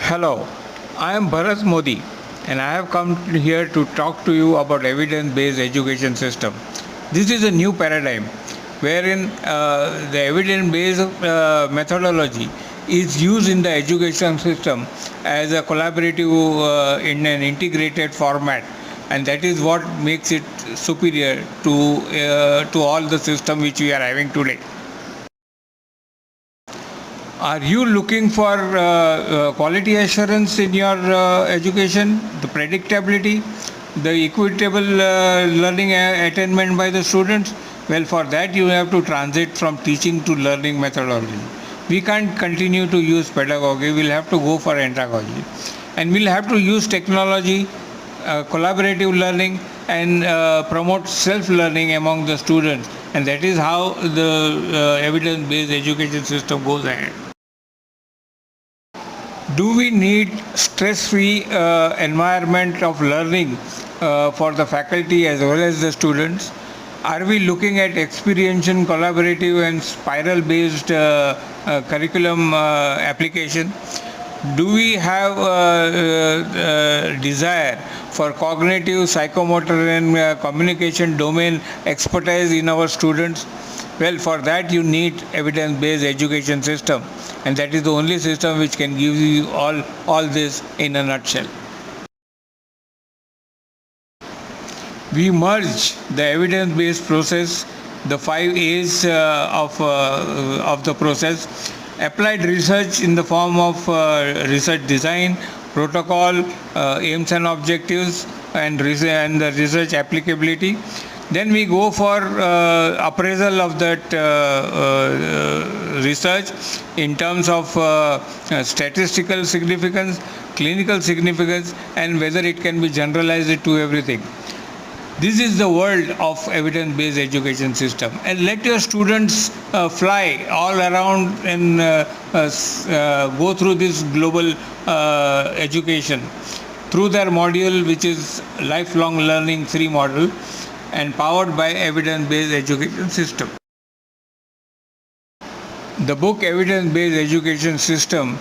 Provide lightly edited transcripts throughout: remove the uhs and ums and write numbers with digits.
Hello, I am Bharat Modi and I have come here to talk to you about evidence-based education system. This is a new paradigm wherein the evidence-based methodology is used in the education system as a collaborative in an integrated format, and that is what makes it superior to all the system which we are having today. Are you looking for quality assurance in your education, the predictability, the equitable learning attainment by the students? Well, for that you have to transit from teaching to learning methodology. We can't continue to use pedagogy, we'll have to go for andragogy. And we'll have to use technology, collaborative learning, and promote self-learning among the students. And that is how the evidence-based education system goes ahead. Do we need stress-free environment of learning for the faculty as well as the students? Are we looking at experiential, collaborative and spiral-based curriculum application? Do we have desire for cognitive, psychomotor and communication domain expertise in our students? Well, for that you need evidence-based education system, and that is the only system which can give you all this in a nutshell. We merge the evidence-based process, the 5 A's of the process: applied research in the form of research design, protocol, aims and objectives, and the research applicability. Then we go for appraisal of that research in terms of statistical significance, clinical significance, and whether it can be generalized to everything. This is the world of evidence-based education system. And let your students fly all around and go through this global education through their module, which is lifelong learning 3 model, and powered by evidence-based education system. The book Evidence-Based Education System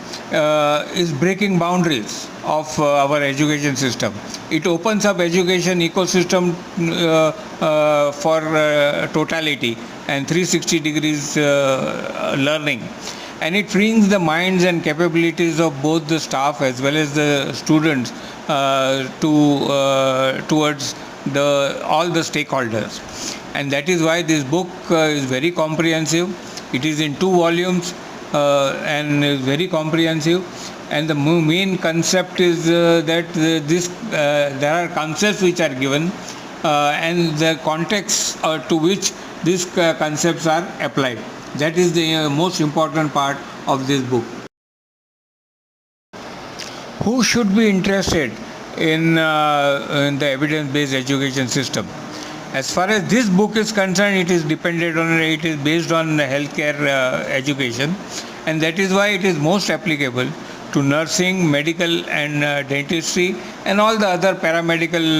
is breaking boundaries of our education system. It opens up education ecosystem for totality and 360 degrees learning. And it frees the minds and capabilities of both the staff as well as the students towards all the stakeholders. And that is why this book is very comprehensive. It is in 2 volumes and is very comprehensive. And the main concept is that there are concepts which are given and the context to which these concepts are applied. That is the most important part of this book. Who should be interested in the evidence-based education system? As far as this book is concerned, it is based on healthcare education, and that is why it is most applicable to nursing, medical and dentistry and all the other paramedical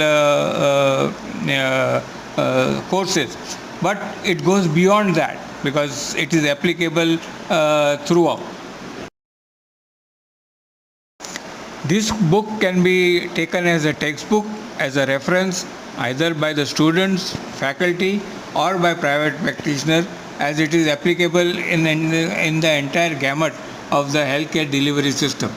courses. But it goes beyond that because it is applicable throughout. This book can be taken as a textbook, as a reference, either by the students, faculty or by private practitioner, as it is applicable in the entire gamut of the healthcare delivery system.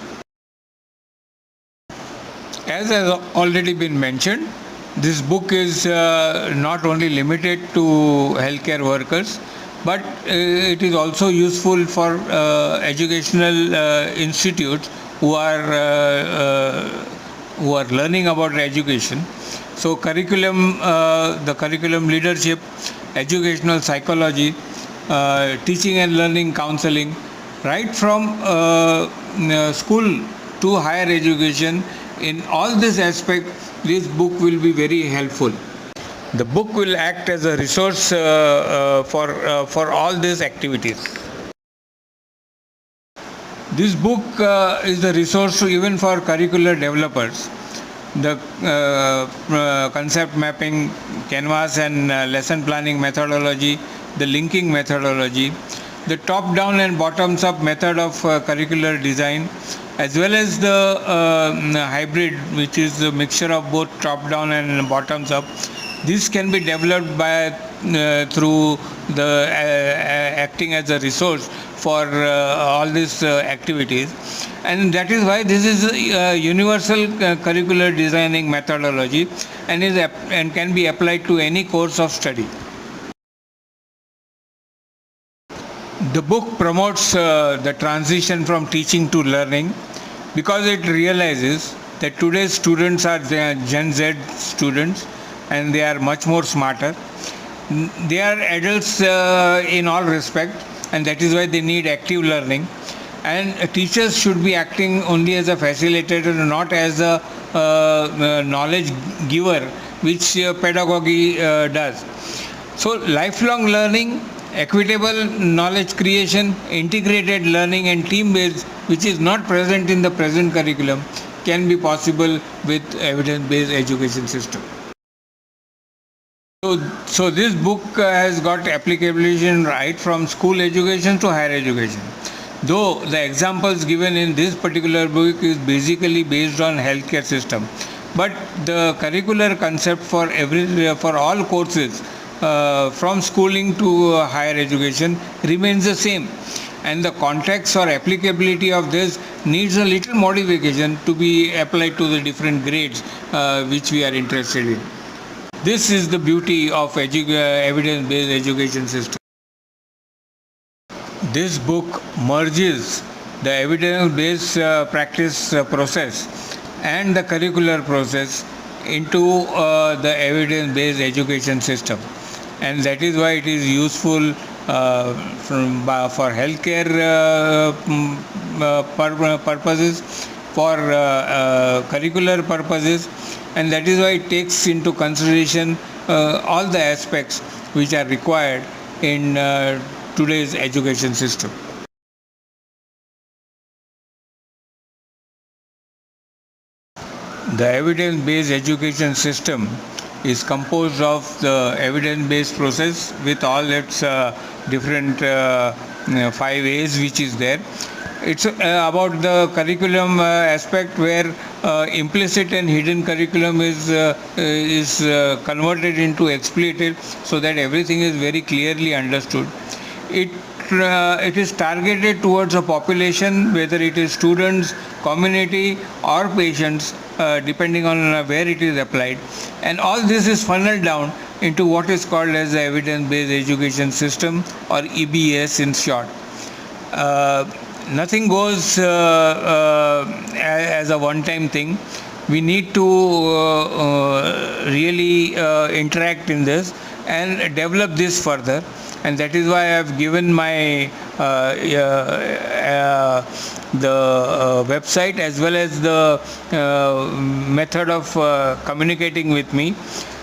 As has already been mentioned, this book is not only limited to healthcare workers, but it is also useful for educational institutes who are learning about education. So the curriculum leadership, educational psychology, teaching and learning counseling, right from school to higher education, in all this aspect, this book will be very helpful. The book will act as a resource for all these activities. This book is the resource even for curricular developers. The concept mapping, canvas and lesson planning methodology, the linking methodology, the top-down and bottoms-up method of curricular design, as well as the hybrid, which is a mixture of both top-down and bottoms-up. This can be developed by through the acting as a resource for all these activities, and that is why this is a universal curricular designing methodology and can be applied to any course of study. The book promotes the transition from teaching to learning because it realizes that today's students are Gen Z students and they are much more smarter. They are adults in all respect, and that is why they need active learning. And teachers should be acting only as a facilitator, not as a knowledge giver, which pedagogy does. So lifelong learning, equitable knowledge creation, integrated learning and team-based, which is not present in the present curriculum, can be possible with evidence-based education system. So this book has got application right from school education to higher education. Though the examples given in this particular book is basically based on healthcare system, but the curricular concept for all courses from schooling to higher education remains the same, and the context or applicability of this needs a little modification to be applied to the different grades which we are interested in. This is the beauty of evidence-based education system. This book merges the evidence-based practice process and the curricular process into the evidence-based education system, and that is why it is useful for healthcare purposes, for curricular purposes, and that is why it takes into consideration all the aspects which are required in today's education system. The evidence-based education system is composed of the evidence-based process with all its different 5 A's which is there. It's about the curriculum aspect where implicit and hidden curriculum is converted into expletive so that everything is very clearly understood. It is targeted towards a population, whether it is students, community or patients, depending on where it is applied, and all this is funneled down into what is called as the evidence-based education system, or EBES in short. Nothing goes as a one-time thing. We need to really interact in this and develop this further, and that is why I have given my the website as well as the method of communicating with me.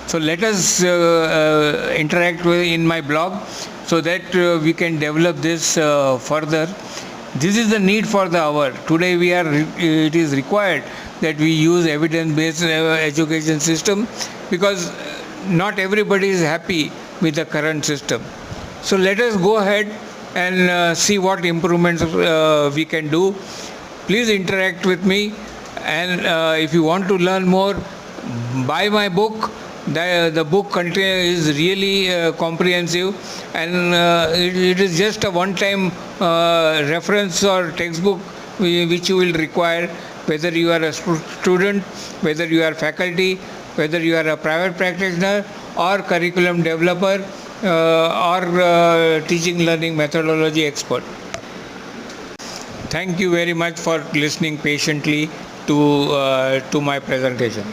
So let us interact in my blog so that we can develop this further. This is the need for the hour. Today it is required that we use evidence-based education system because not everybody is happy with the current system. So let us go ahead and see what improvements we can do. Please interact with me, and if you want to learn more, buy my book. The book is really comprehensive, and it is just a one-time reference or textbook which you will require, whether you are a student, whether you are faculty, whether you are a private practitioner or curriculum developer or teaching learning methodology expert. Thank you very much for listening patiently to my presentation.